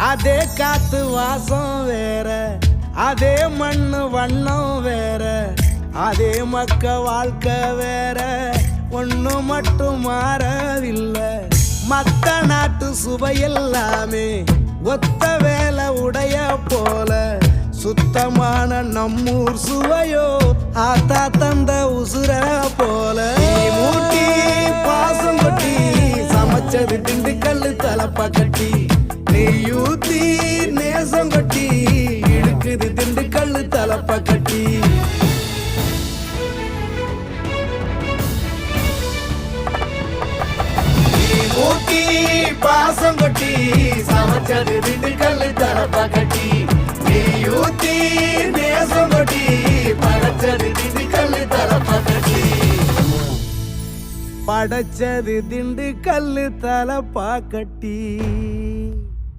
அதே காத்து வாசம் வேற, அதே மண்ணு வண்ணம் வேற, அதே மக்க வாழ்க்கை வேற, ஒண்ணு மட்டும் மாறவில்லை. மத்த நாட்டு சுவையெல்லாமே ஒத்த வேலை உடைய போல, சுத்தமான நம்மூர் சுவையோ ஆத்தா தந்த உசுர போல. மூட்டி பாசம் கொட்டி சமைச்சது திண்டுக்கல் தலப்பா கட்டி, நெய்யூத்தி நேசம் கொட்டி இழுக்குது திண்டுக்கல் தலப்பா கட்டி. மூட்டி பாசம் கொட்டி சமைச்சது திண்டுக்கல் தலப்பா கட்டி, நெய்யூத்தி நேசம் கொட்டி படைச்சது திண்டுக்கல் தலப்பா கட்டி. படைச்சது திண்டுக்கல் தலப்பா கட்டி.